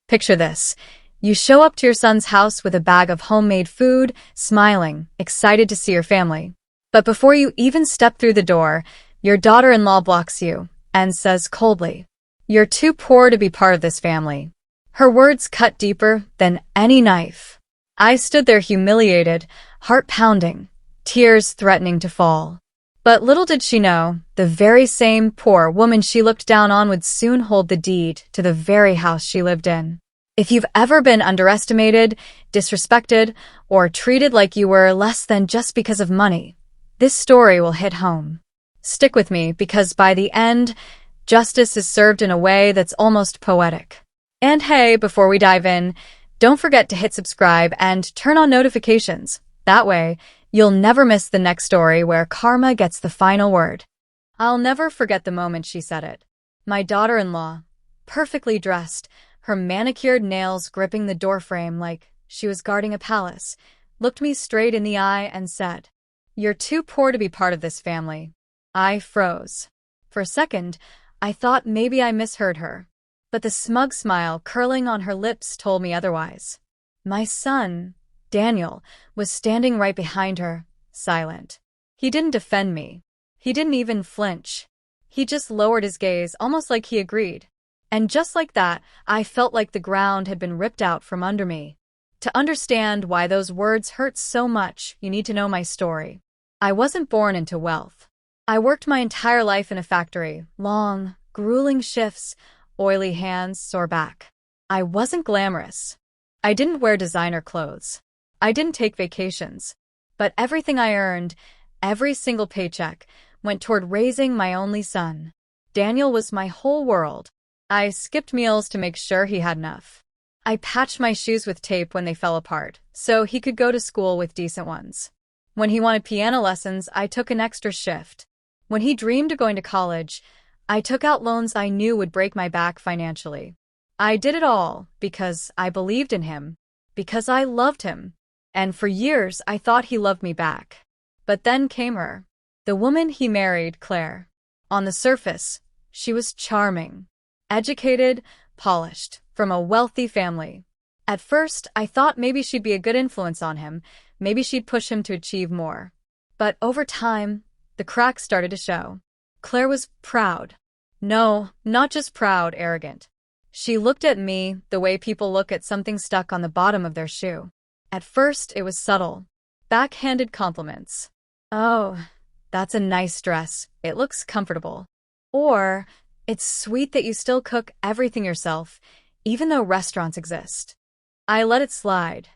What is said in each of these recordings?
Picture this. You show up to your son's house with a bag of homemade food, smiling, excited to see your family. But before you even step through the door, your daughter-in-law blocks you and says coldly, "You're too poor to be part of this family." Her words cut deeper than any knife. I stood there humiliated, heart pounding, tears threatening to fall. But little did she know, the very same poor woman she looked down on would soon hold the deed to the very house she lived in. If you've ever been underestimated, disrespected, or treated like you were less than just because of money, this story will hit home. Stick with me because by the end, justice is served in a way that's almost poetic. And hey, before we dive in, don't forget to hit subscribe and turn on notifications. That way, you'll never miss the next story where karma gets the final word. I'll never forget the moment she said it. My daughter-in-law, perfectly dressed, her manicured nails gripping the doorframe like she was guarding a palace, looked me straight in the eye and said, "You're too poor to be part of this family." I froze. For a second, I thought maybe I misheard her. But the smug smile curling on her lips told me otherwise. My son, Daniel, was standing right behind her, silent. He didn't defend me. He didn't even flinch. He just lowered his gaze, almost like he agreed. And just like that, I felt like the ground had been ripped out from under me. To understand why those words hurt so much, you need to know my story. I wasn't born into wealth. I worked my entire life in a factory, long, grueling shifts, oily hands, sore back. I wasn't glamorous. I didn't wear designer clothes. I didn't take vacations. But everything I earned, every single paycheck, went toward raising my only son. Daniel was my whole world. I skipped meals to make sure he had enough. I patched my shoes with tape when they fell apart, so he could go to school with decent ones. When he wanted piano lessons, I took an extra shift. When he dreamed of going to college, I took out loans I knew would break my back financially. I did it all because I believed in him, because I loved him, and for years I thought he loved me back. But then came her, the woman he married, Claire. On the surface, she was charming, educated, polished, from a wealthy family. At first, I thought maybe she'd be a good influence on him, maybe she'd push him to achieve more. But over time, the cracks started to show. Claire was proud. No, not just proud, arrogant. She looked at me the way people look at something stuck on the bottom of their shoe. At first, it was subtle. Backhanded compliments. "Oh, that's a nice dress. It looks comfortable." Or, "It's sweet that you still cook everything yourself, even though restaurants exist." I let it slide.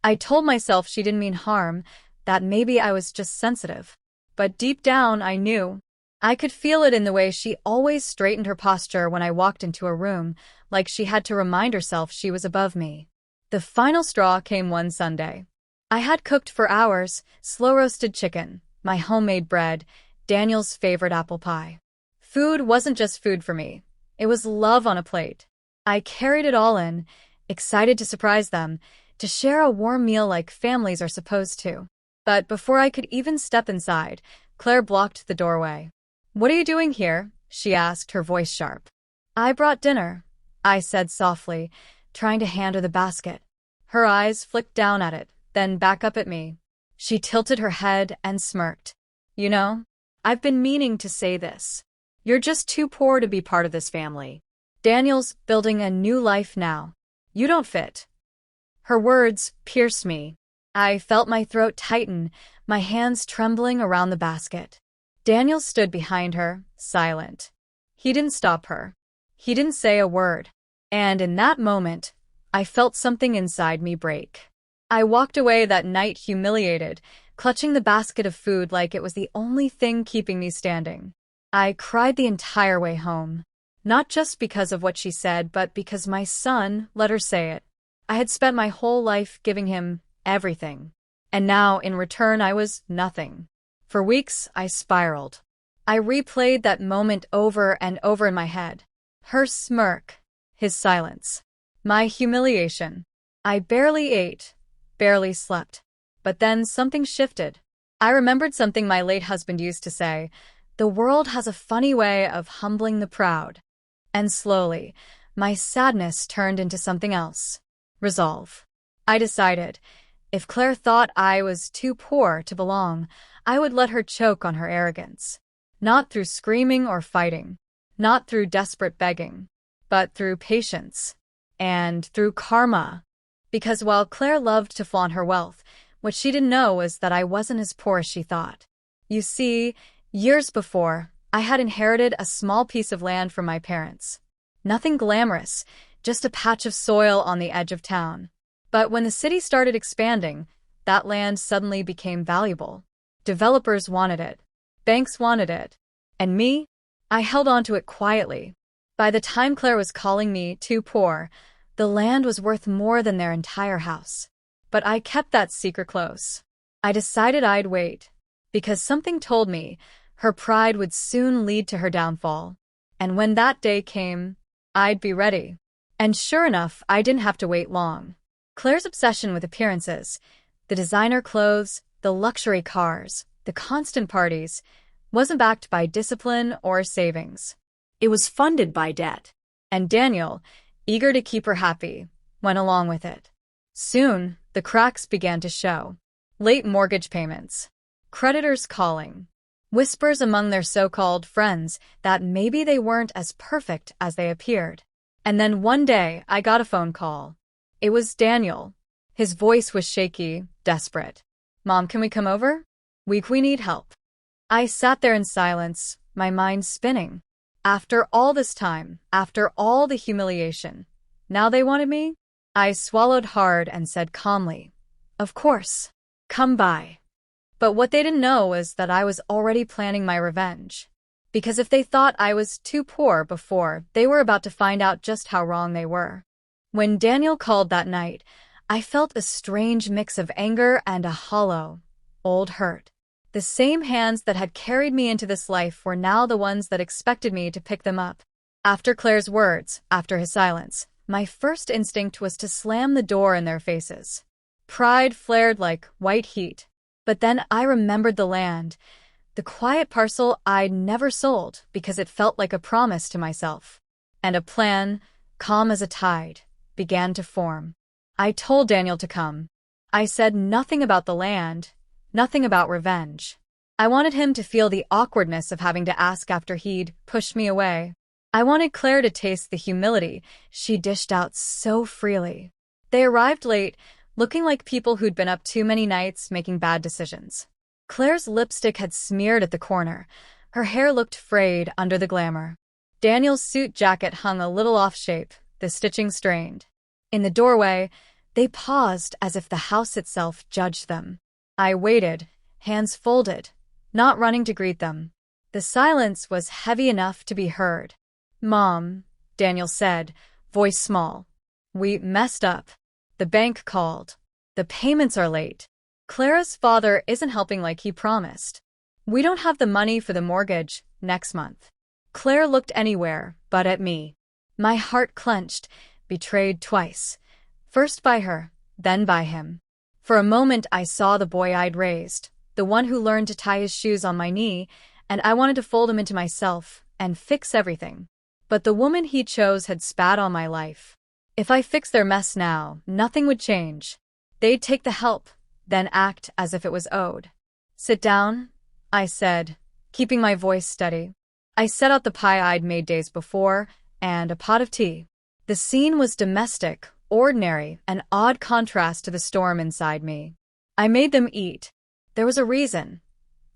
I told myself she didn't mean harm, that maybe I was just sensitive. But deep down, I knew. I could feel it in the way she always straightened her posture when I walked into a room, like she had to remind herself she was above me. The final straw came one Sunday. I had cooked for hours, slow-roasted chicken, my homemade bread, Daniel's favorite apple pie. Food wasn't just food for me. It was love on a plate. I carried it all in, excited to surprise them, to share a warm meal like families are supposed to. But before I could even step inside, Claire blocked the doorway. "What are you doing here?" she asked, her voice sharp. "I brought dinner," I said softly, trying to hand her the basket. Her eyes flicked down at it, then back up at me. She tilted her head and smirked. "You know, I've been meaning to say this. You're just too poor to be part of this family. Daniel's building a new life now. You don't fit." Her words pierced me. I felt my throat tighten, my hands trembling around the basket. Daniel stood behind her, silent. He didn't stop her. He didn't say a word. And in that moment, I felt something inside me break. I walked away that night humiliated, clutching the basket of food like it was the only thing keeping me standing. I cried the entire way home. Not just because of what she said, but because my son let her say it. I had spent my whole life giving him everything. And now, in return, I was nothing. For weeks, I spiraled. I replayed that moment over and over in my head. Her smirk, his silence, my humiliation. I barely ate, barely slept. But then something shifted. I remembered something my late husband used to say, "The world has a funny way of humbling the proud." And slowly, my sadness turned into something else. Resolve. I decided, if Claire thought I was too poor to belong, I would let her choke on her arrogance. Not through screaming or fighting, not through desperate begging, but through patience. And through karma. Because while Claire loved to flaunt her wealth, what she didn't know was that I wasn't as poor as she thought. You see, years before, I had inherited a small piece of land from my parents. Nothing glamorous, just a patch of soil on the edge of town. But when the city started expanding, that land suddenly became valuable. Developers wanted it. Banks wanted it. And me? I held on to it quietly. By the time Claire was calling me too poor, the land was worth more than their entire house. But I kept that secret close. I decided I'd wait, because something told me her pride would soon lead to her downfall. And when that day came, I'd be ready. And sure enough, I didn't have to wait long. Claire's obsession with appearances, the designer clothes, the luxury cars, the constant parties, wasn't backed by discipline or savings. It was funded by debt. And Daniel, eager to keep her happy, went along with it. Soon, the cracks began to show. Late mortgage payments, creditors calling, whispers among their so-called friends that maybe they weren't as perfect as they appeared. And then one day, I got a phone call. It was Daniel. His voice was shaky, desperate. "Mom, can we come over? We need help." I sat there in silence, my mind spinning. After all this time, after all the humiliation, now they wanted me? I swallowed hard and said calmly, "Of course. Come by." But what they didn't know was that I was already planning my revenge. Because if they thought I was too poor before, they were about to find out just how wrong they were. When Daniel called that night, I felt a strange mix of anger and a hollow, old hurt. The same hands that had carried me into this life were now the ones that expected me to pick them up. After Claire's words, after his silence, my first instinct was to slam the door in their faces. Pride flared like white heat. But then I remembered the land, the quiet parcel I'd never sold because it felt like a promise to myself. And a plan, calm as a tide, began to form. I told Daniel to come. I said nothing about the land, nothing about revenge. I wanted him to feel the awkwardness of having to ask after he'd pushed me away. I wanted Claire to taste the humility she dished out so freely. They arrived late, looking like people who'd been up too many nights making bad decisions. Claire's lipstick had smeared at the corner. Her hair looked frayed under the glamour. Daniel's suit jacket hung a little off-shape, the stitching strained. In the doorway, they paused as if the house itself judged them. I waited, hands folded, not running to greet them. The silence was heavy enough to be heard. "Mom," Daniel said, voice small. "We messed up. The bank called. The payments are late. Clara's father isn't helping like he promised. We don't have the money for the mortgage next month." Claire looked anywhere but at me. My heart clenched, betrayed twice. First by her, then by him. For a moment I saw the boy I'd raised, the one who learned to tie his shoes on my knee, and I wanted to fold him into myself and fix everything. But the woman he chose had spat on my life. If I fixed their mess now, nothing would change. They'd take the help, then act as if it was owed. "Sit down," I said, keeping my voice steady. I set out the pie I'd made days before, and a pot of tea. The scene was domestic, ordinary, an odd contrast to the storm inside me. I made them eat. There was a reason.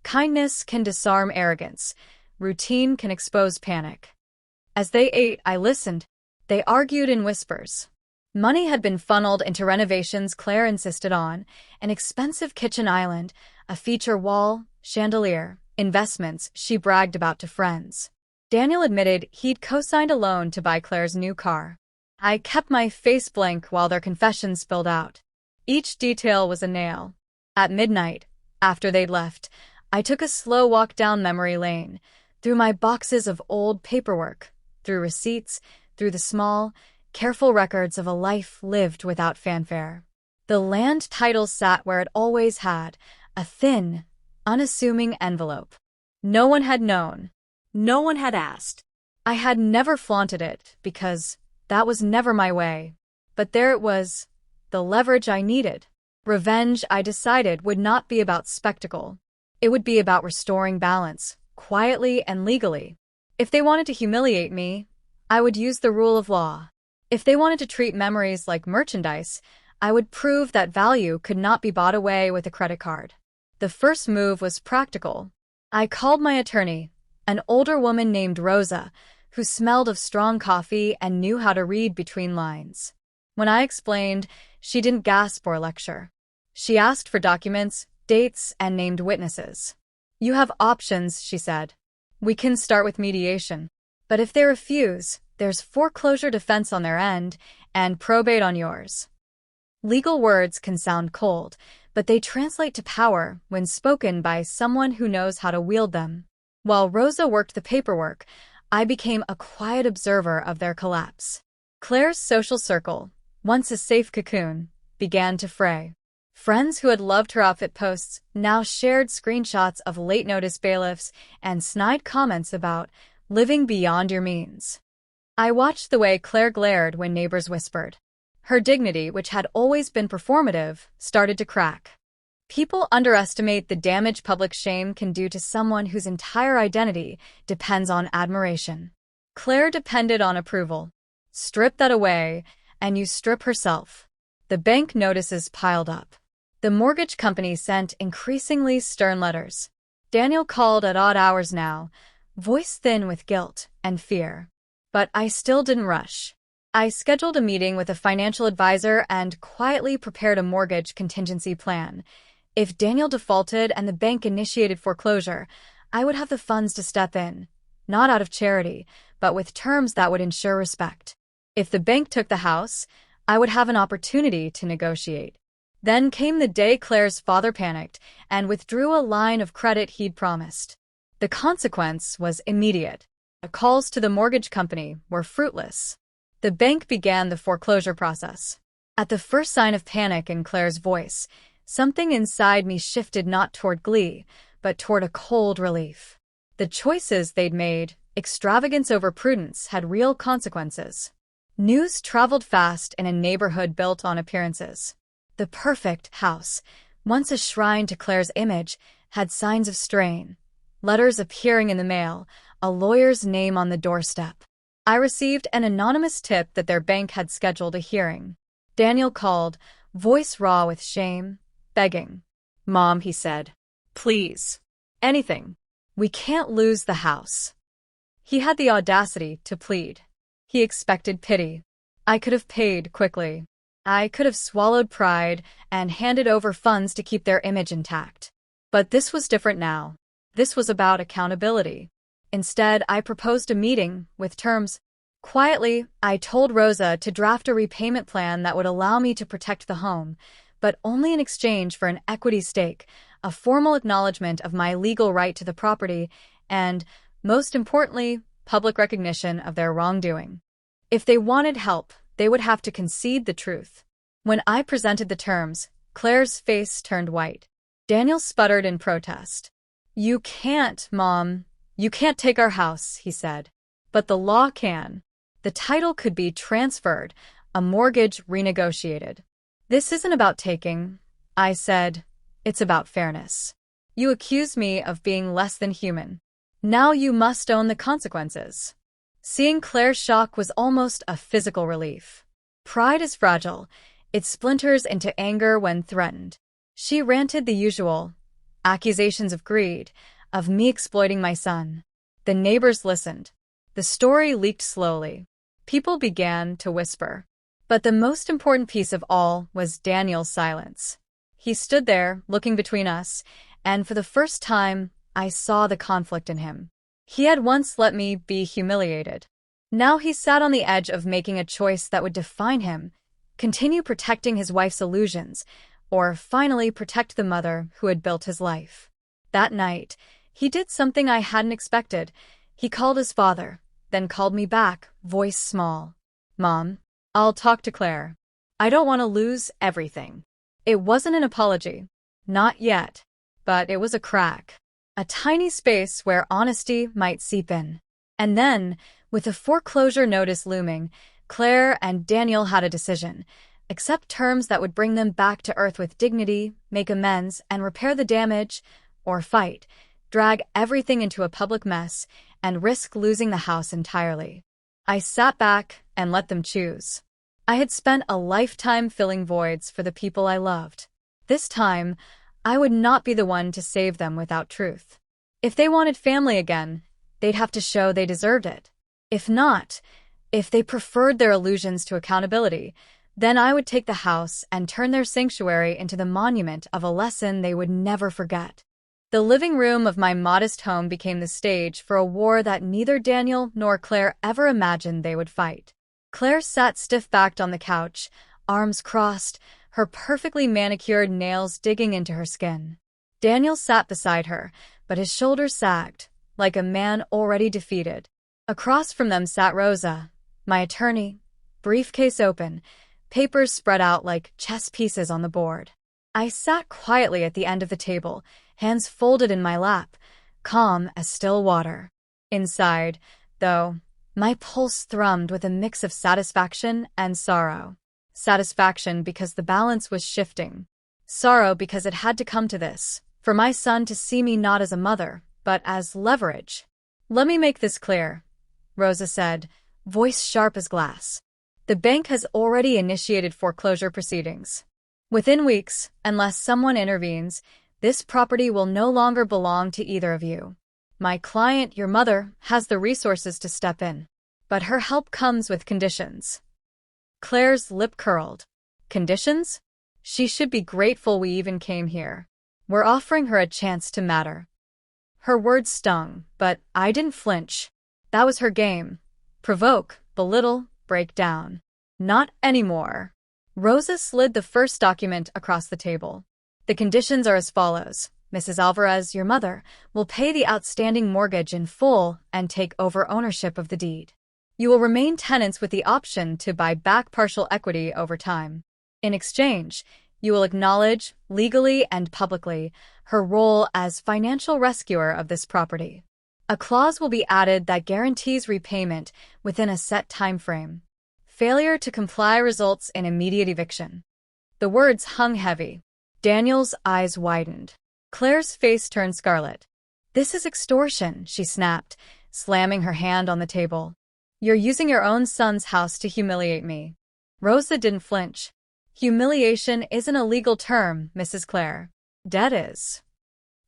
Kindness can disarm arrogance. Routine can expose panic. As they ate, I listened. They argued in whispers. Money had been funneled into renovations Claire insisted on, an expensive kitchen island, a feature wall, chandelier, investments she bragged about to friends. Daniel admitted he'd co-signed a loan to buy Claire's new car. I kept my face blank while their confessions spilled out. Each detail was a nail. At midnight, after they'd left, I took a slow walk down memory lane, through my boxes of old paperwork, through receipts, through the small, careful records of a life lived without fanfare. The land title sat where it always had, a thin, unassuming envelope. No one had known. No one had asked. I had never flaunted it because, That was never my way. But there it was, the leverage I needed. Revenge, I decided, would not be about spectacle. It would be about restoring balance, quietly and legally. If they wanted to humiliate me, I would use the rule of law. If they wanted to treat memories like merchandise, I would prove that value could not be bought away with a credit card. The first move was practical. I called my attorney, an older woman named Rosa, who smelled of strong coffee and knew how to read between lines. When I explained, she didn't gasp or lecture. She asked for documents, dates, and named witnesses. You have options, she said. We can start with mediation. But if they refuse, there's foreclosure defense on their end and probate on yours. Legal words can sound cold, but they translate to power when spoken by someone who knows how to wield them. While Rosa worked the paperwork, I became a quiet observer of their collapse. Claire's social circle, once a safe cocoon, began to fray. Friends who had loved her outfit posts now shared screenshots of late-notice bailiffs and snide comments about living beyond your means. I watched the way Claire glared when neighbors whispered. Her dignity, which had always been performative, started to crack. People underestimate the damage public shame can do to someone whose entire identity depends on admiration. Claire depended on approval. Strip that away, and you strip herself. The bank notices piled up. The mortgage company sent increasingly stern letters. Daniel called at odd hours now, voice thin with guilt and fear. But I still didn't rush. I scheduled a meeting with a financial advisor and quietly prepared a mortgage contingency plan. If Daniel defaulted and the bank initiated foreclosure, I would have the funds to step in, not out of charity, but with terms that would ensure respect. If the bank took the house, I would have an opportunity to negotiate. Then came the day Claire's father panicked and withdrew a line of credit he'd promised. The consequence was immediate. The calls to the mortgage company were fruitless. The bank began the foreclosure process. At the first sign of panic in Claire's voice, something inside me shifted not toward glee, but toward a cold relief. The choices they'd made, extravagance over prudence, had real consequences. News traveled fast in a neighborhood built on appearances. The perfect house, once a shrine to Claire's image, had signs of strain. Letters appearing in the mail, a lawyer's name on the doorstep. I received an anonymous tip that their bank had scheduled a hearing. Daniel called, voice raw with shame, begging. Mom, he said. Please. Anything. We can't lose the house. He had the audacity to plead. He expected pity. I could have paid quickly. I could have swallowed pride and handed over funds to keep their image intact. But this was different now. This was about accountability. Instead, I proposed a meeting with terms. Quietly, I told Rosa to draft a repayment plan that would allow me to protect the home, but only in exchange for an equity stake, a formal acknowledgement of my legal right to the property, and, most importantly, public recognition of their wrongdoing. If they wanted help, they would have to concede the truth. When I presented the terms, Claire's face turned white. Daniel sputtered in protest. You can't, Mom. You can't take our house, he said. But the law can. The title could be transferred, a mortgage renegotiated. This isn't about taking, I said. It's about fairness. You accuse me of being less than human. Now you must own the consequences. Seeing Claire's shock was almost a physical relief. Pride is fragile. It splinters into anger when threatened. She ranted the usual. Accusations of greed, of me exploiting my son. The neighbors listened. The story leaked slowly. People began to whisper. But the most important piece of all was Daniel's silence. He stood there, looking between us, and for the first time, I saw the conflict in him. He had once let me be humiliated. Now he sat on the edge of making a choice that would define him, continue protecting his wife's illusions, or finally protect the mother who had built his life. That night, he did something I hadn't expected. He called his father, then called me back, voice small. Mom, I'll talk to Claire. I don't want to lose everything. It wasn't an apology. Not yet. But it was a crack. A tiny space where honesty might seep in. And then, with a foreclosure notice looming, Claire and Daniel had a decision: accept terms that would bring them back to Earth with dignity, make amends, and repair the damage, or fight, drag everything into a public mess, and risk losing the house entirely. I sat back and let them choose. I had spent a lifetime filling voids for the people I loved. This time, I would not be the one to save them without truth. If they wanted family again, they'd have to show they deserved it. If not, if they preferred their illusions to accountability, then I would take the house and turn their sanctuary into the monument of a lesson they would never forget. The living room of my modest home became the stage for a war that neither Daniel nor Claire ever imagined they would fight. Claire sat stiff-backed on the couch, arms crossed, her perfectly manicured nails digging into her skin. Daniel sat beside her, but his shoulders sagged, like a man already defeated. Across from them sat Rosa, my attorney, briefcase open, papers spread out like chess pieces on the board. I sat quietly at the end of the table, hands folded in my lap, calm as still water. Inside, though, my pulse thrummed with a mix of satisfaction and sorrow. Satisfaction because the balance was shifting. Sorrow because it had to come to this, for my son to see me not as a mother, but as leverage. "Let me make this clear," Rosa said, voice sharp as glass. "The bank has already initiated foreclosure proceedings. Within weeks, unless someone intervenes, this property will no longer belong to either of you. My client, your mother, has the resources to step in. But her help comes with conditions." Claire's lip curled. Conditions? She should be grateful we even came here. We're offering her a chance to matter. Her words stung, but I didn't flinch. That was her game. Provoke, belittle, break down. Not anymore. Rosa slid the first document across the table. "The conditions are as follows. Mrs. Alvarez, your mother, will pay the outstanding mortgage in full and take over ownership of the deed. You will remain tenants with the option to buy back partial equity over time. In exchange, you will acknowledge, legally and publicly, her role as financial rescuer of this property. A clause will be added that guarantees repayment within a set time frame. Failure to comply results in immediate eviction." The words hung heavy. Daniel's eyes widened. Claire's face turned scarlet. "This is extortion," she snapped, slamming her hand on the table. "You're using your own son's house to humiliate me." Rosa didn't flinch. "Humiliation isn't a legal term, Mrs. Claire. Debt is."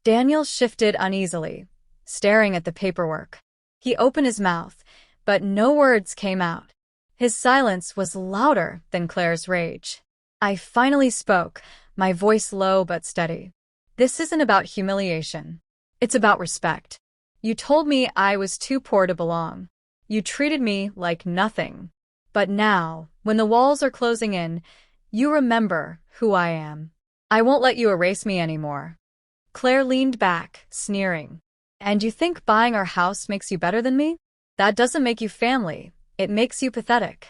Daniel shifted uneasily, staring at the paperwork. He opened his mouth, but no words came out. His silence was louder than Claire's rage. I finally spoke, my voice low but steady. "This isn't about humiliation. It's about respect. You told me I was too poor to belong. You treated me like nothing. But now, when the walls are closing in, you remember who I am. I won't let you erase me anymore." Claire leaned back, sneering. "And you think buying our house makes you better than me? That doesn't make you family. It makes you pathetic."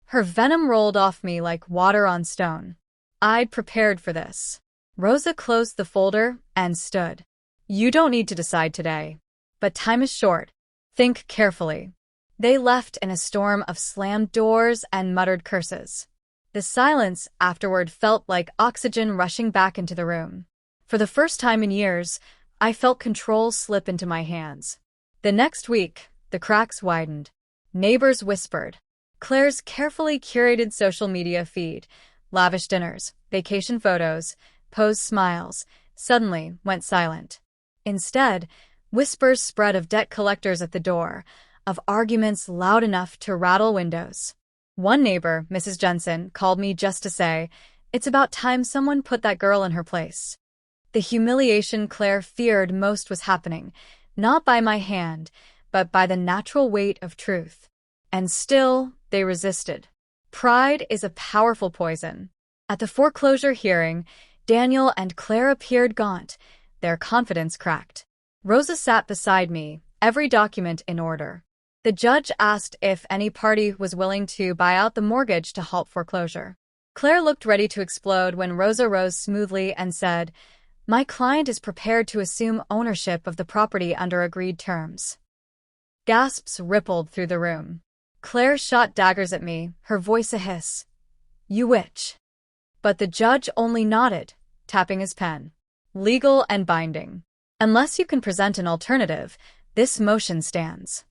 Her venom rolled off me like water on stone. I'd prepared for this. Rosa closed the folder and stood. "You don't need to decide today. But time is short. Think carefully." They left in a storm of slammed doors and muttered curses. The silence afterward felt like oxygen rushing back into the room. For the first time in years, I felt control slip into my hands. The next week, the cracks widened. Neighbors whispered. Claire's carefully curated social media feed, lavish dinners, vacation photos, posed smiles, suddenly went silent. Instead, whispers spread of debt collectors at the door, of arguments loud enough to rattle windows. One neighbor, Mrs. Jensen, called me just to say, "It's about time someone put that girl in her place." The humiliation Claire feared most was happening, not by my hand, but by the natural weight of truth. And still, they resisted. Pride is a powerful poison. At the foreclosure hearing, Daniel and Claire appeared gaunt, their confidence cracked. Rosa sat beside me, every document in order. The judge asked if any party was willing to buy out the mortgage to halt foreclosure. Claire looked ready to explode when Rosa rose smoothly and said, "My client is prepared to assume ownership of the property under agreed terms." Gasps rippled through the room. Claire shot daggers at me, her voice a hiss. You witch. But the judge only nodded, tapping his pen. Legal and binding. Unless you can present an alternative, this motion stands.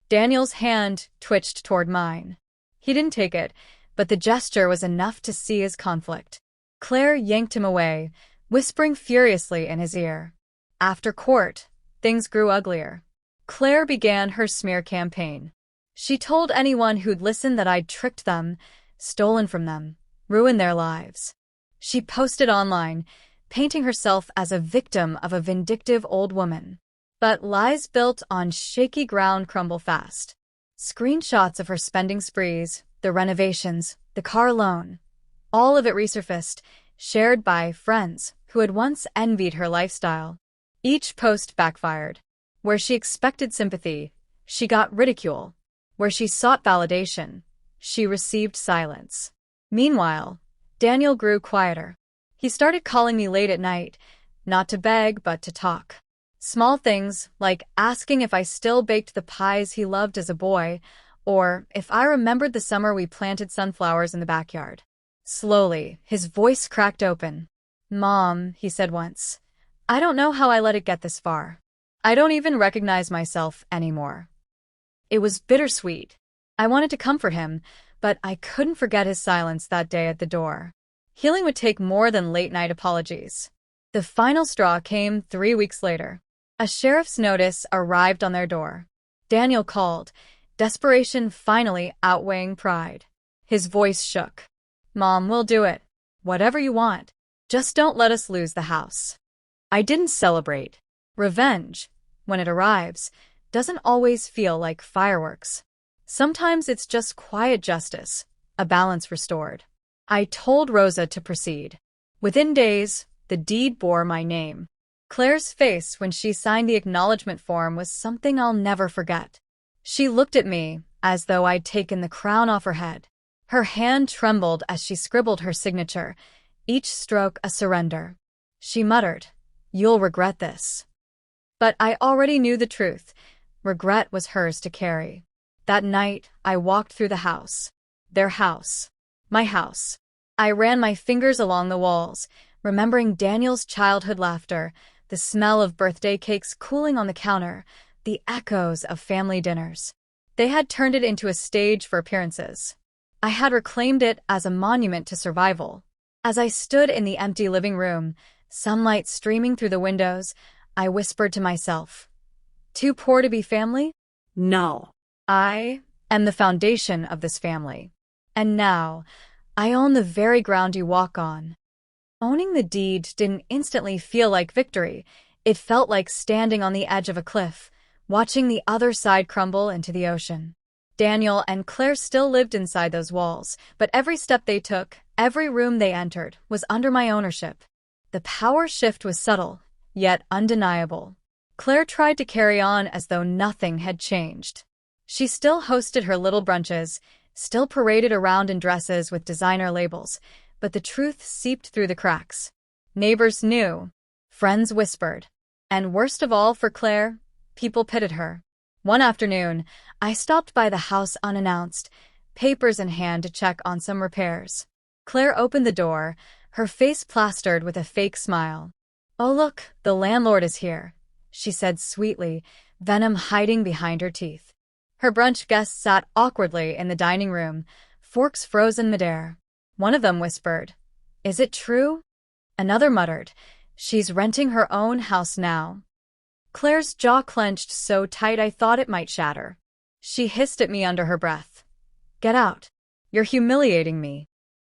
Daniel's hand twitched toward mine. He didn't take it, but the gesture was enough to see his conflict. Claire yanked him away, whispering furiously in his ear. After court, things grew uglier. Claire began her smear campaign. She told anyone who'd listen that I'd tricked them, stolen from them, ruined their lives. She posted online, painting herself as a victim of a vindictive old woman. But lies built on shaky ground crumble fast. Screenshots of her spending sprees, the renovations, the car loan, all of it resurfaced, shared by friends who had once envied her lifestyle. Each post backfired. Where she expected sympathy, she got ridicule. Where she sought validation, she received silence. Meanwhile, Daniel grew quieter. He started calling me late at night, not to beg, but to talk. Small things, like asking if I still baked the pies he loved as a boy, or if I remembered the summer we planted sunflowers in the backyard. Slowly, his voice cracked open. Mom, he said once, I don't know how I let it get this far. I don't even recognize myself anymore. It was bittersweet. I wanted to comfort him, but I couldn't forget his silence that day at the door. Healing would take more than late-night apologies. The final straw came 3 weeks later. A sheriff's notice arrived on their door. Daniel called, desperation finally outweighing pride. His voice shook. Mom, we'll do it. Whatever you want. Just don't let us lose the house. I didn't celebrate. Revenge, when it arrives, doesn't always feel like fireworks. Sometimes it's just quiet justice, a balance restored. I told Rosa to proceed. Within days, the deed bore my name. Claire's face when she signed the acknowledgement form was something I'll never forget. She looked at me as though I'd taken the crown off her head. Her hand trembled as she scribbled her signature, each stroke a surrender. She muttered, "You'll regret this." But I already knew the truth. Regret was hers to carry. That night, I walked through the house. Their house. My house. I ran my fingers along the walls, remembering Daniel's childhood laughter, the smell of birthday cakes cooling on the counter, the echoes of family dinners. They had turned it into a stage for appearances. I had reclaimed it as a monument to survival. As I stood in the empty living room, sunlight streaming through the windows, I whispered to myself, too poor to be family? No. I am the foundation of this family. And now, I own the very ground you walk on. Owning the deed didn't instantly feel like victory. It felt like standing on the edge of a cliff, watching the other side crumble into the ocean. Daniel and Claire still lived inside those walls, but every step they took, every room they entered, was under my ownership. The power shift was subtle, yet undeniable. Claire tried to carry on as though nothing had changed. She still hosted her little brunches, still paraded around in dresses with designer labels, but the truth seeped through the cracks. Neighbors knew. Friends whispered. And worst of all for Claire, people pitied her. One afternoon, I stopped by the house unannounced, papers in hand to check on some repairs. Claire opened the door, her face plastered with a fake smile. "Oh look, the landlord is here," she said sweetly, venom hiding behind her teeth. Her brunch guests sat awkwardly in the dining room, forks frozen midair. One of them whispered, "Is it true?" Another muttered, "She's renting her own house now." Claire's jaw clenched so tight I thought it might shatter. She hissed at me under her breath. "Get out. You're humiliating me."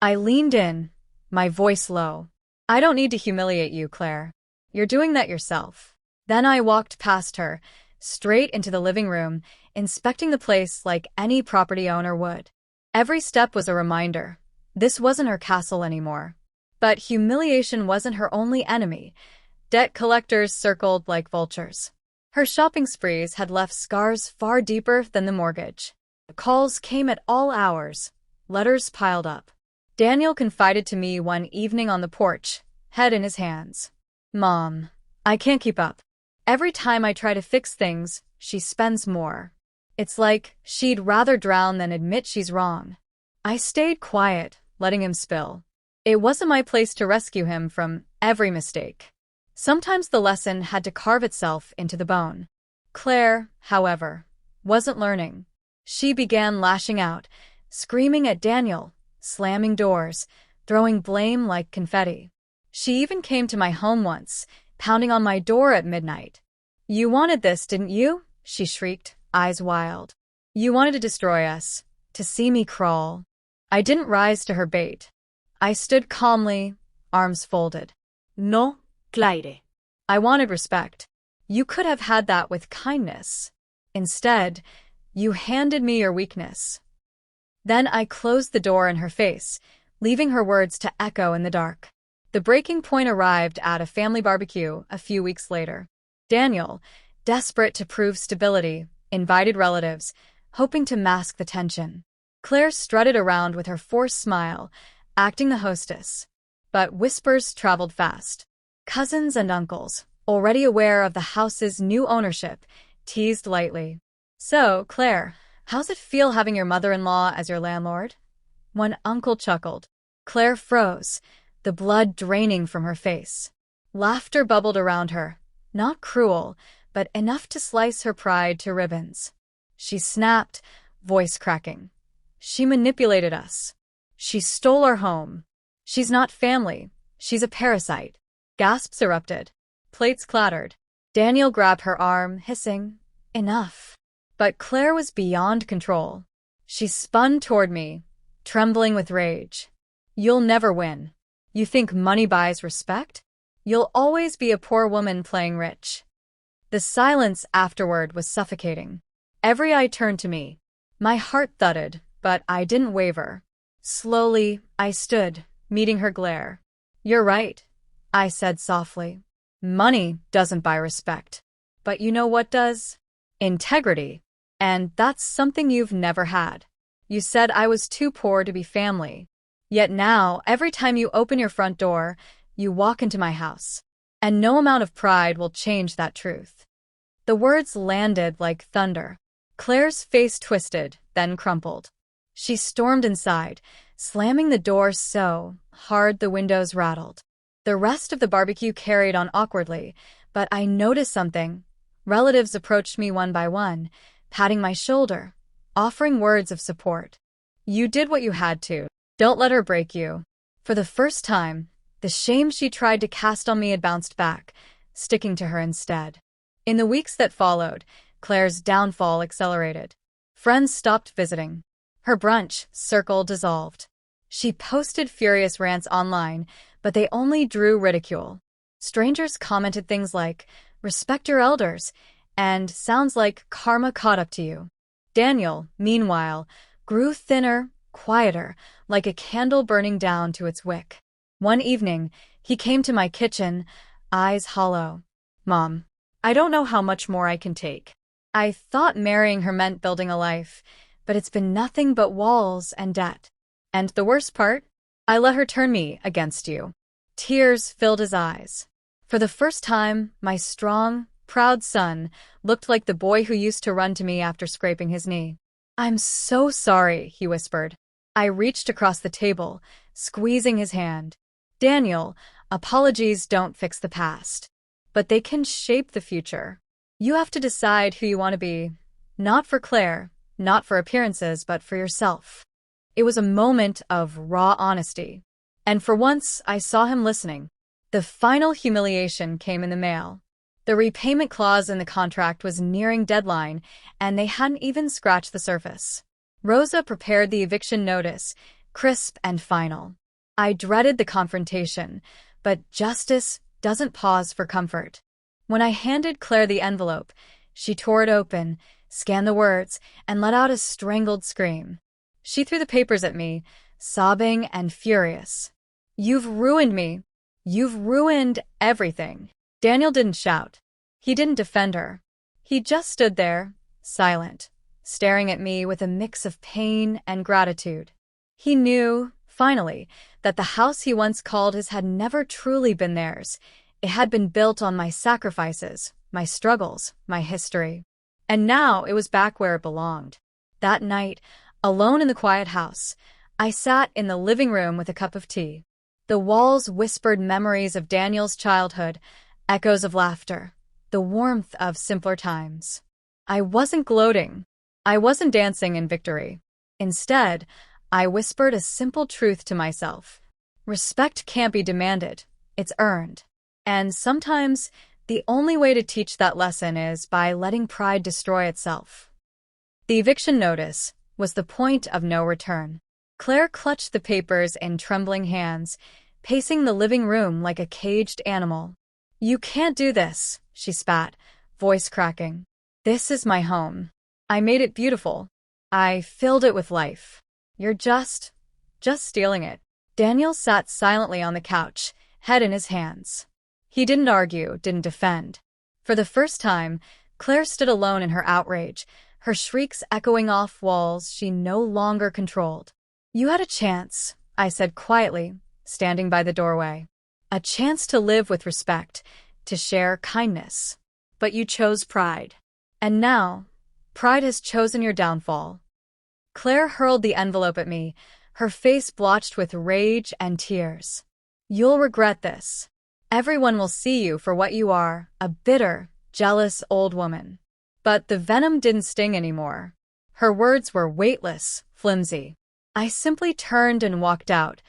I leaned in, my voice low. "I don't need to humiliate you, Claire. You're doing that yourself." Then I walked past her, straight into the living room, inspecting the place like any property owner would. Every step was a reminder. This wasn't her castle anymore. But humiliation wasn't her only enemy. Debt collectors circled like vultures. Her shopping sprees had left scars far deeper than the mortgage. Calls came at all hours. Letters piled up. Daniel confided to me one evening on the porch, head in his hands. "Mom, I can't keep up. Every time I try to fix things, she spends more." It's like she'd rather drown than admit she's wrong. I stayed quiet, letting him spill. It wasn't my place to rescue him from every mistake. Sometimes the lesson had to carve itself into the bone. Claire, however, wasn't learning. She began lashing out, screaming at Daniel, slamming doors, throwing blame like confetti. She even came to my home once, pounding on my door at midnight. "You wanted this, didn't you?" she shrieked, eyes wild. "You wanted to destroy us, to see me crawl." I didn't rise to her bait. I stood calmly, arms folded. "No, Claire." I wanted respect. You could have had that with kindness. Instead, you handed me your weakness. Then I closed the door in her face, leaving her words to echo in the dark. The breaking point arrived at a family barbecue a few weeks later. Daniel, desperate to prove stability, invited relatives, hoping to mask the tension. Claire strutted around with her forced smile, acting the hostess. But whispers traveled fast. Cousins and uncles, already aware of the house's new ownership, teased lightly. "So, Claire, how's it feel having your mother-in-law as your landlord?" One uncle chuckled. Claire froze, the blood draining from her face. Laughter bubbled around her, not cruel, but enough to slice her pride to ribbons. She snapped, voice cracking. "She manipulated us. She stole our home. She's not family. She's a parasite." Gasps erupted. Plates clattered. Daniel grabbed her arm, hissing, "Enough." But Claire was beyond control. She spun toward me, trembling with rage. "You'll never win. You think money buys respect? You'll always be a poor woman playing rich." The silence afterward was suffocating. Every eye turned to me. My heart thudded, but I didn't waver. Slowly, I stood, meeting her glare. "You're right," I said softly. "Money doesn't buy respect. But you know what does? Integrity. And that's something you've never had. You said I was too poor to be family. Yet now, every time you open your front door, you walk into my house. And no amount of pride will change that truth." The words landed like thunder. Claire's face twisted, then crumpled. She stormed inside, slamming the door so hard the windows rattled. The rest of the barbecue carried on awkwardly, but I noticed something. Relatives approached me one by one, patting my shoulder, offering words of support. "You did what you had to. Don't let her break you." For the first time, the shame she tried to cast on me had bounced back, sticking to her instead. In the weeks that followed, Claire's downfall accelerated. Friends stopped visiting. Her brunch circle dissolved. She posted furious rants online, but they only drew ridicule. Strangers commented things like, "Respect your elders," and "Sounds like karma caught up to you." Daniel, meanwhile, grew thinner, quieter, like a candle burning down to its wick. One evening, he came to my kitchen, eyes hollow. "Mom, I don't know how much more I can take. I thought marrying her meant building a life, but it's been nothing but walls and debt. And the worst part? I let her turn me against you." Tears filled his eyes. For the first time, my strong, proud son looked like the boy who used to run to me after scraping his knee. "I'm so sorry," he whispered. I reached across the table, squeezing his hand. "Daniel, apologies don't fix the past, but they can shape the future. You have to decide who you want to be, not for Claire, not for appearances, but for yourself." It was a moment of raw honesty. And for once, I saw him listening. The final humiliation came in the mail. The repayment clause in the contract was nearing deadline, and they hadn't even scratched the surface. Rosa prepared the eviction notice, crisp and final. I dreaded the confrontation, but justice doesn't pause for comfort. When I handed Claire the envelope, she tore it open, scanned the words, and let out a strangled scream. She threw the papers at me, sobbing and furious. "You've ruined me. You've ruined everything." Daniel didn't shout. He didn't defend her. He just stood there, silent, staring at me with a mix of pain and gratitude. He knew, finally, that the house he once called his had never truly been theirs. It had been built on my sacrifices, my struggles, my history. And now it was back where it belonged. That night, alone in the quiet house, I sat in the living room with a cup of tea. The walls whispered memories of Daniel's childhood, echoes of laughter, the warmth of simpler times. I wasn't gloating. I wasn't dancing in victory. Instead, I whispered a simple truth to myself. Respect can't be demanded, it's earned. And sometimes, the only way to teach that lesson is by letting pride destroy itself. The eviction notice was the point of no return. Claire clutched the papers in trembling hands, pacing the living room like a caged animal. "You can't do this," she spat, voice cracking. "This is my home. I made it beautiful. I filled it with life. You're just stealing it." Daniel sat silently on the couch, head in his hands. He didn't argue, didn't defend. For the first time, Claire stood alone in her outrage, her shrieks echoing off walls she no longer controlled. "You had a chance," I said quietly, standing by the doorway. "A chance to live with respect, to share kindness. But you chose pride. And now, pride has chosen your downfall." Claire hurled the envelope at me, her face blotched with rage and tears. "You'll regret this. Everyone will see you for what you are, a bitter, jealous old woman." But the venom didn't sting anymore. Her words were weightless, flimsy. I simply turned and walked out,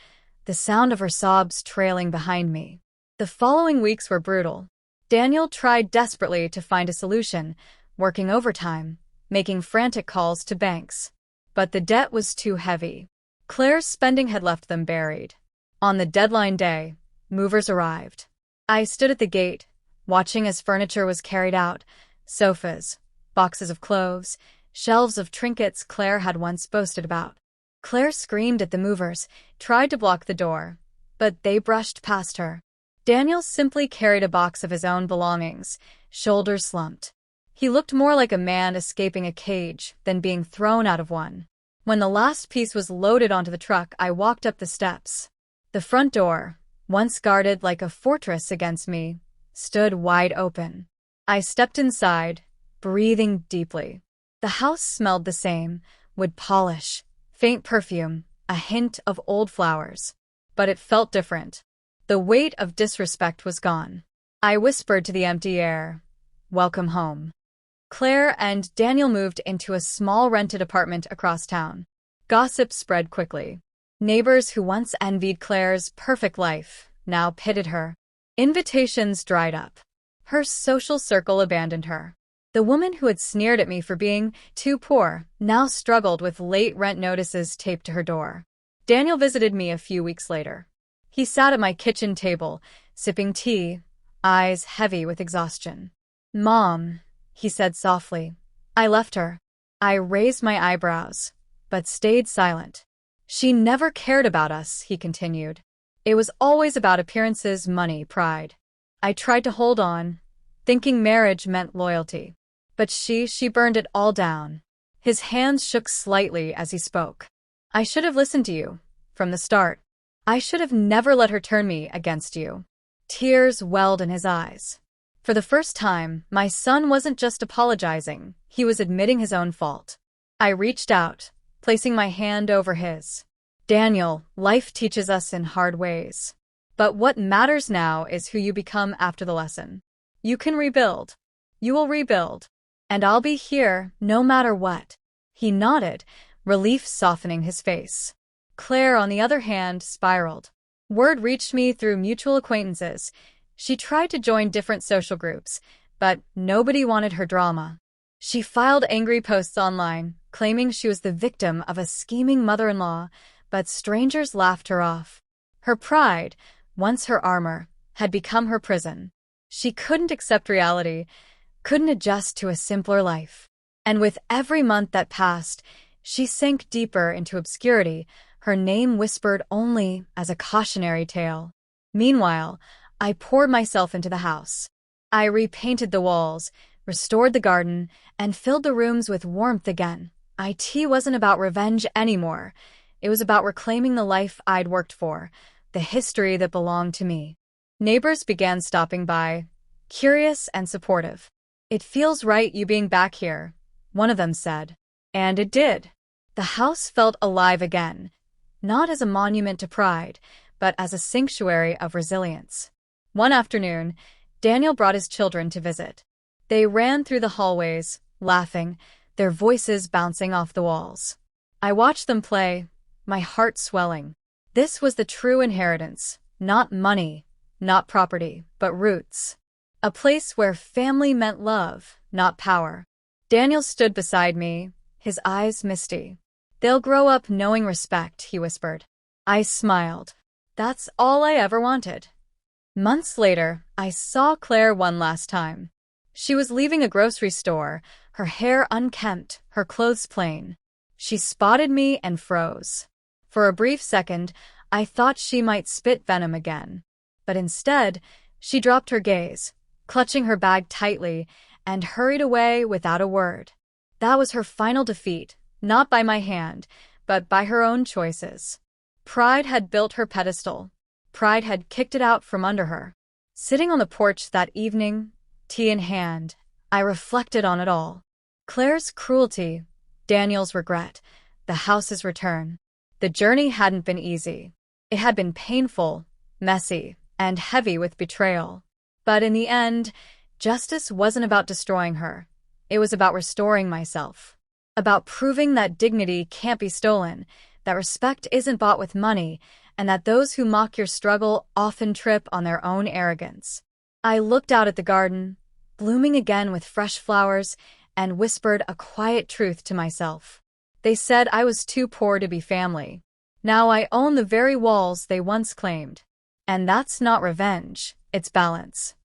the sound of her sobs trailing behind me. The following weeks were brutal. Daniel tried desperately to find a solution, working overtime, making frantic calls to banks. But the debt was too heavy. Claire's spending had left them buried. On the deadline day, movers arrived. I stood at the gate, watching as furniture was carried out, sofas, boxes of clothes, shelves of trinkets Claire had once boasted about. Claire screamed at the movers, tried to block the door, but they brushed past her. Daniel simply carried a box of his own belongings, shoulders slumped. He looked more like a man escaping a cage than being thrown out of one. When the last piece was loaded onto the truck, I walked up the steps. The front door, once guarded like a fortress against me, stood wide open. I stepped inside, breathing deeply. The house smelled the same, wood polish, faint perfume, a hint of old flowers. But it felt different. The weight of disrespect was gone. I whispered to the empty air, "Welcome home." Claire and Daniel moved into a small rented apartment across town. Gossip spread quickly. Neighbors who once envied Claire's perfect life now pitted her. Invitations dried up. Her social circle abandoned her. The woman who had sneered at me for being too poor now struggled with late rent notices taped to her door. Daniel visited me a few weeks later. He sat at my kitchen table, sipping tea, eyes heavy with exhaustion. "Mom," he said softly. "I left her." I raised my eyebrows, but stayed silent. "She never cared about us," he continued. "It was always about appearances, money, pride." I tried to hold on, thinking marriage meant loyalty. But she burned it all down. His hands shook slightly as he spoke. "I should have listened to you, from the start. I should have never let her turn me against you." Tears welled in his eyes. For the first time, my son wasn't just apologizing, he was admitting his own fault. I reached out, placing my hand over his. "Daniel, life teaches us in hard ways. But what matters now is who you become after the lesson. You can rebuild. You will rebuild. And I'll be here, no matter what." He nodded, relief softening his face. Claire, on the other hand, spiraled. Word reached me through mutual acquaintances. She tried to join different social groups, but nobody wanted her drama. She filed angry posts online, claiming she was the victim of a scheming mother-in-law, but strangers laughed her off. Her pride, once her armor, had become her prison. She couldn't accept reality, couldn't adjust to a simpler life. And with every month that passed, she sank deeper into obscurity, her name whispered only as a cautionary tale. Meanwhile, I poured myself into the house. I repainted the walls, restored the garden, and filled the rooms with warmth again. IT wasn't about revenge anymore. It was about reclaiming the life I'd worked for, the history that belonged to me. Neighbors began stopping by, curious and supportive. "It feels right you being back here," one of them said. And it did. The house felt alive again, not as a monument to pride, but as a sanctuary of resilience. One afternoon, Daniel brought his children to visit. They ran through the hallways, laughing, their voices bouncing off the walls. I watched them play, my heart swelling. This was the true inheritance, not money, not property, but roots. A place where family meant love, not power. Daniel stood beside me, his eyes misty. "They'll grow up knowing respect," he whispered. I smiled. That's all I ever wanted. Months later, I saw Claire one last time. She was leaving a grocery store, her hair unkempt, her clothes plain. She spotted me and froze. For a brief second, I thought she might spit venom again. But instead, she dropped her gaze, clutching her bag tightly, and hurried away without a word. That was her final defeat, not by my hand, but by her own choices. Pride had built her pedestal. Pride had kicked it out from under her. Sitting on the porch that evening, tea in hand, I reflected on it all. Claire's cruelty, Daniel's regret, the house's return. The journey hadn't been easy. It had been painful, messy, and heavy with betrayal. But in the end, justice wasn't about destroying her. It was about restoring myself. About proving that dignity can't be stolen, that respect isn't bought with money, and that those who mock your struggle often trip on their own arrogance. I looked out at the garden, blooming again with fresh flowers, and whispered a quiet truth to myself. They said I was too poor to be family. Now I own the very walls they once claimed. And that's not revenge, it's balance.